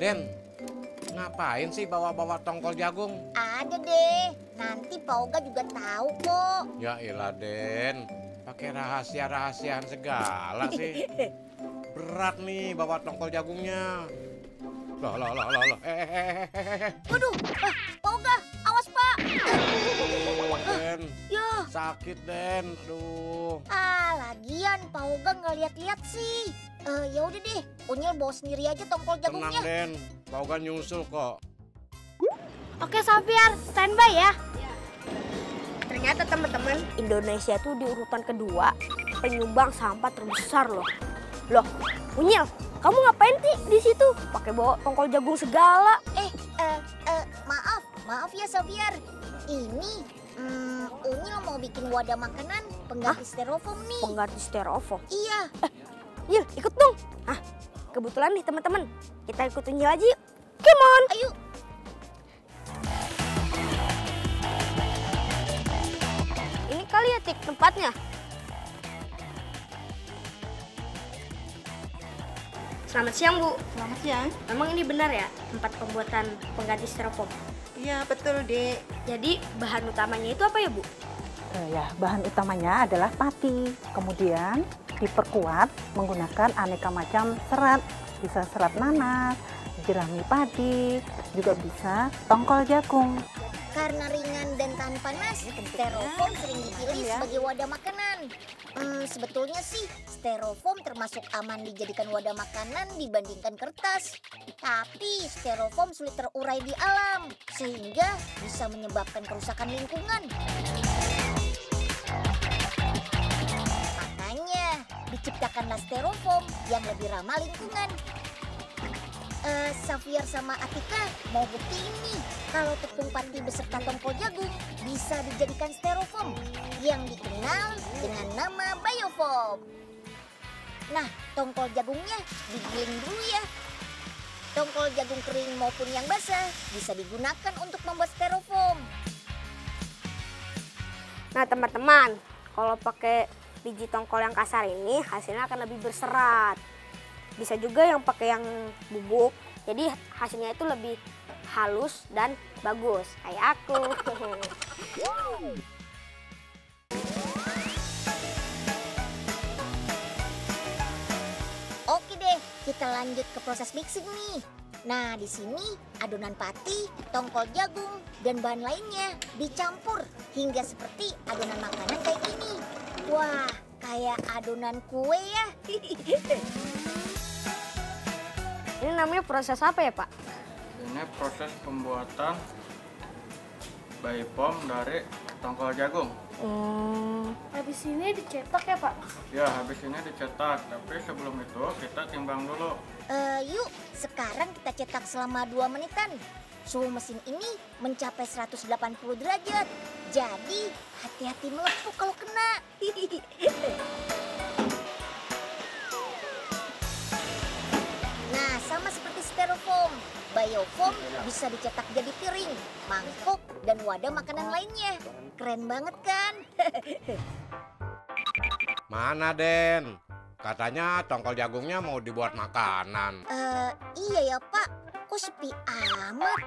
Den, ngapain sih bawa-bawa tongkol jagung? Ada deh, nanti Pak Oga juga tahu kok. Ya ilah Den, pakai rahasia-rahasiaan segala sih. Berat nih bawa tongkol jagungnya. Loh. Waduh, Pak Oga, awas Pak. Den, Ya, sakit Den, aduh. lagian Pak Oga nggak lihat-lihat sih. Ya udah deh, Unyil bawa sendiri aja tongkol Tenang jagungnya. Den, Pak Oga nyusul kok. Oke Safiar, standby ya. Ternyata teman-teman, Indonesia tuh di urutan kedua penyumbang sampah terbesar loh. Loh, Unyil, kamu ngapain sih di situ? Pakai bawa tongkol jagung segala. Maaf ya Safiar. Ini Unyil mau bikin wadah makanan pengganti styrofoam nih. Pengganti styrofoam. Iya. Unyil, ikut dong. Kebetulan nih teman-teman, kita ikut Unyil aja yuk. Come on. Ayo. Ini kali ya Tik tempatnya. Selamat siang Bu. Selamat siang. Memang ini benar ya tempat pembuatan pengganti styrofoam? Iya betul Dek. Jadi bahan utamanya itu apa ya Bu? Ya bahan utamanya adalah pati. Kemudian diperkuat menggunakan aneka macam serat. Bisa serat nanas, jerami padi, juga bisa tongkol jagung. Karena ringan dan tahan panas, styrofoam sering dipilih sebagai wadah makanan. Sebetulnya sih, styrofoam termasuk aman dijadikan wadah makanan dibandingkan kertas. Tapi styrofoam sulit terurai di alam, sehingga bisa menyebabkan kerusakan lingkungan. Makanya, diciptakanlah styrofoam yang lebih ramah lingkungan. Safiar sama Atika mau buktiin nih kalau tepung pati beserta tongkol jagung bisa dijadikan styrofoam yang dikenal dengan nama biofoam. Nah, tongkol jagungnya digiling dulu ya. Tongkol jagung kering maupun yang basah bisa digunakan untuk membuat styrofoam. Nah teman-teman, kalau pakai biji tongkol yang kasar ini hasilnya akan lebih berserat. Bisa juga yang pakai yang bubuk, jadi hasilnya itu lebih halus dan bagus, kayak aku. Oke deh, kita lanjut ke proses mixing nih. Nah, di sini adonan pati, tongkol jagung, dan bahan lainnya dicampur hingga seperti adonan makanan kayak gini. Wah, kayak adonan kue ya. Ini namanya proses apa ya Pak? Ini proses pembuatan biofoam dari tongkol jagung. Habis ini dicetak ya Pak? Ya, habis ini dicetak, tapi sebelum itu kita timbang dulu. Yuk, sekarang kita cetak selama 2 menitan. Suhu mesin ini mencapai 180 derajat. Jadi, hati-hati melepuh kalau kena. Nah, sama seperti styrofoam, biofoam bisa dicetak jadi piring, mangkok, dan wadah makanan lainnya. Keren banget kan? Mana Den? Katanya tongkol jagungnya mau dibuat makanan. Iya ya Pak, kok sepi amat?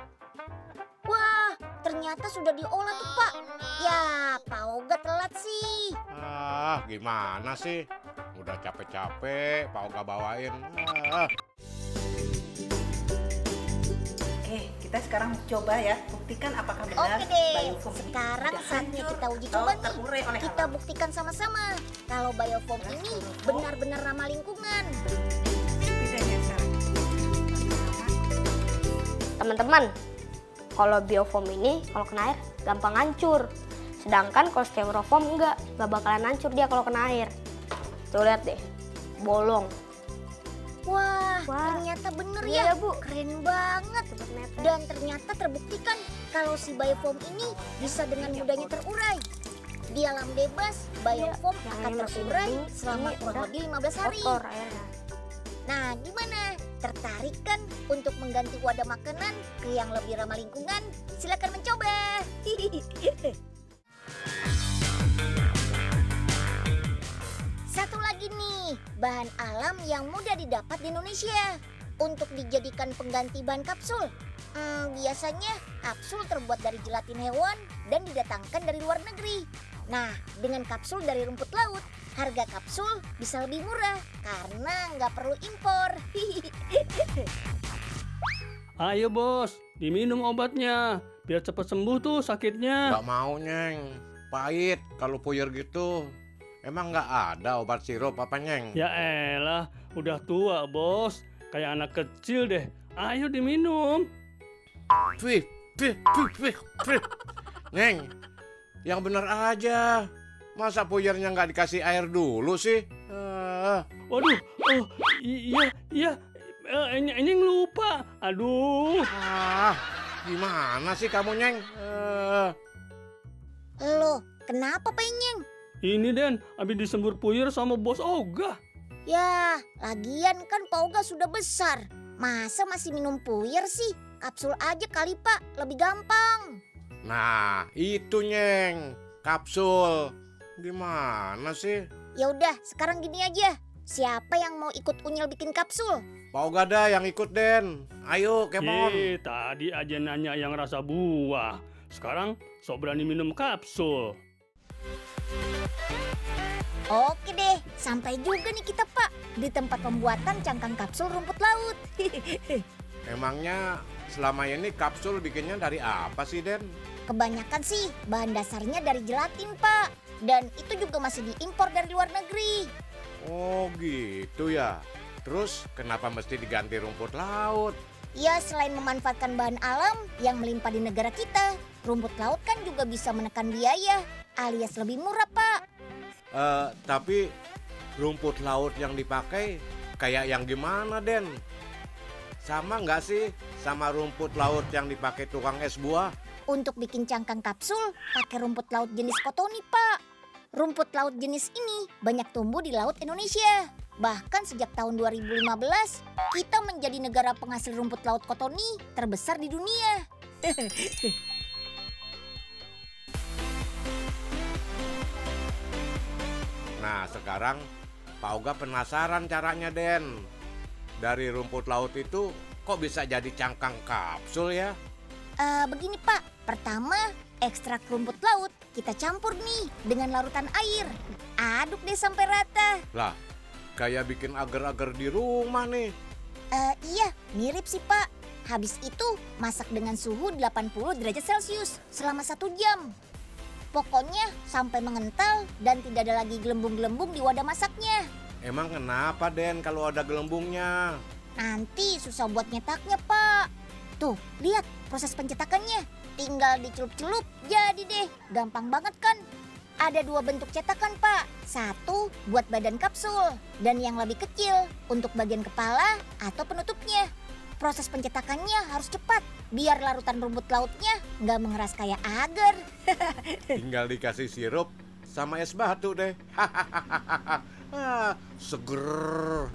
Wah, ternyata sudah diolah tuh Pak. Ya, Pak Oga telat sih. Gimana sih? Udah capek-capek Pak Oga bawain. Kita sekarang coba ya, buktikan apakah benar Oke deh, biofoam ini sekarang tidak saatnya hancur kita uji atau coba nih. terurai oleh Kita alam. buktikan sama-sama kalau biofoam ini benar-benar ramah lingkungan. Bedanya sekarang. Teman-teman, kalau biofoam ini kalau kena air gampang hancur. Sedangkan kalau styrofoam nggak bakalan hancur dia kalau kena air. Tuh lihat deh, bolong. Wah, Wah, ternyata bener iya ya, Bu. keren banget. Cepet netes. Dan ternyata terbuktikan kalau si biofoam ini bisa dengan mudahnya terurai. Di alam bebas, biofoam Yang akan ini masih terurai bening, selama ini kurang udah lebih 15 hari. Kotor airnya. Nah, gimana? Tertarik kan untuk mengganti wadah makanan ke yang lebih ramah lingkungan? Silakan mencoba. Satu lagi nih, bahan alam yang mudah didapat di Indonesia. untuk dijadikan pengganti bahan kapsul? Biasanya kapsul terbuat dari gelatin hewan dan didatangkan dari luar negeri. Nah, dengan kapsul dari rumput laut, harga kapsul bisa lebih murah karena nggak perlu impor. Ayo bos, diminum obatnya. Biar cepat sembuh tuh sakitnya. Nggak mau, Nyeng. Pahit kalau puyer gitu. Emang nggak ada obat sirup apa, Nyeng? Ya elah, udah tua bos. Kayak anak kecil deh. Ayo diminum. Wih. Nyeng, yang bener aja. Masa puyernya nggak dikasih air dulu sih? Waduh, oh iya. Enyeng lupa. Aduh. Gimana sih kamu, Nyeng? Loh, kenapa Penyeng? Ini Den, abis disembur puyer sama bos Oga. Ya, lagian kan Pak Oga sudah besar. Masa masih minum puyer sih? Kapsul aja kali Pak, lebih gampang. Nah, itu Nyeng. Kapsul. Gimana sih? Ya udah, sekarang gini aja. Siapa yang mau ikut Unyil bikin kapsul? Pak Oga dah yang ikut, Den. Ayo, kemon. Tadi aja nanya yang rasa buah. Sekarang sok berani minum kapsul. Oke deh, sampai juga nih kita Pak di tempat pembuatan cangkang kapsul rumput laut. Emangnya selama ini kapsul bikinnya dari apa sih, Den? Kebanyakan sih bahan dasarnya dari gelatin Pak. Dan itu juga masih diimpor dari luar negeri. Oh gitu ya. Terus kenapa mesti diganti rumput laut? Ya selain memanfaatkan bahan alam yang melimpah di negara kita, rumput laut kan juga bisa menekan biaya alias lebih murah Pak. Tapi rumput laut yang dipakai kayak yang gimana, Den? Sama nggak sih sama rumput laut yang dipakai tukang es buah? Untuk bikin cangkang kapsul, pakai rumput laut jenis kotoni, Pak. Rumput laut jenis ini banyak tumbuh di laut Indonesia. Bahkan sejak tahun 2015, kita menjadi negara penghasil rumput laut kotoni terbesar di dunia. Nah, sekarang Pak Oga penasaran caranya, Den. Dari rumput laut itu kok bisa jadi cangkang kapsul ya? Begini Pak, pertama ekstrak rumput laut kita campur nih dengan larutan air. Aduk deh sampai rata. Lah, kayak bikin agar-agar di rumah nih. Iya, mirip sih Pak. Habis itu masak dengan suhu 80 derajat Celcius selama 1 jam. Pokoknya sampai mengental dan tidak ada lagi gelembung-gelembung di wadah masaknya. Emang kenapa, Den, kalau ada gelembungnya? Nanti susah buat nyetaknya, Pak. Tuh, lihat proses pencetakannya. Tinggal dicelup-celup, jadi deh. Gampang banget kan? Ada 2 bentuk cetakan, Pak. Satu buat badan kapsul, dan yang lebih kecil untuk bagian kepala atau penutupnya. Proses pencetakannya harus cepat, biar larutan rumput lautnya nggak mengeras kayak agar. Tinggal dikasih sirup sama es batu deh. Seger.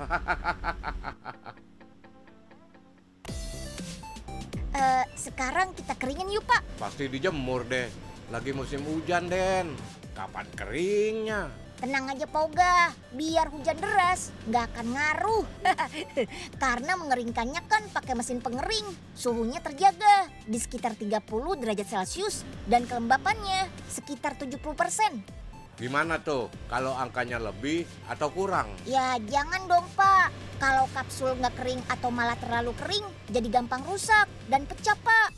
Sekarang kita keringin yuk, Pak. Pasti dijemur deh. Lagi musim hujan, Den. Kapan keringnya? Tenang aja, Pak Oga. Biar hujan deras, nggak akan ngaruh. Karena mengeringkannya kan pakai mesin pengering. Suhunya terjaga di sekitar 30 derajat Celcius dan kelembapannya sekitar 70%. Gimana tuh kalau angkanya lebih atau kurang? Ya jangan dong, Pak. Kalau kapsul nggak kering atau malah terlalu kering, jadi gampang rusak dan pecah, Pak.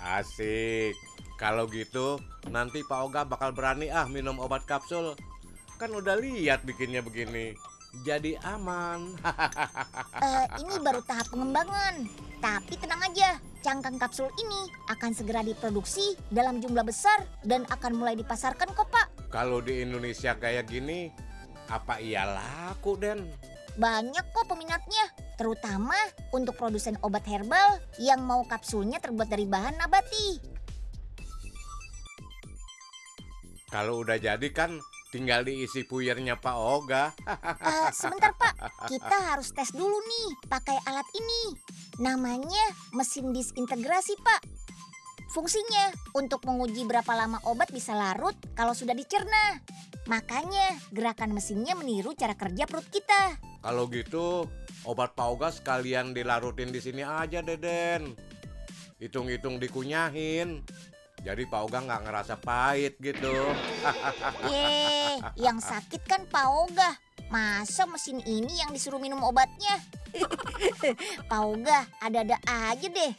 Asik. Kalau gitu, nanti Pak Oga bakal berani minum obat kapsul. Kan udah lihat bikinnya begini. Jadi aman. Ini baru tahap pengembangan. Tapi tenang aja, cangkang kapsul ini akan segera diproduksi dalam jumlah besar dan akan mulai dipasarkan kok, Pak. Kalau di Indonesia kayak gini, apa iya laku, Den? Banyak kok peminatnya, terutama untuk produsen obat herbal yang mau kapsulnya terbuat dari bahan nabati. Kalau udah jadi kan tinggal diisi puyernya Pak Oga. Sebentar Pak, kita harus tes dulu nih pakai alat ini. Namanya mesin disintegrasi Pak. Fungsinya untuk menguji berapa lama obat bisa larut kalau sudah dicerna. Makanya gerakan mesinnya meniru cara kerja perut kita. Kalau gitu obat Pak Oga sekalian dilarutin di sini aja, Deden. Hitung-hitung dikunyahin. Jadi Pak Oga nggak ngerasa pahit gitu. Yang sakit kan Pak Oga. Masa mesin ini yang disuruh minum obatnya? Pak Oga ada-ada aja deh.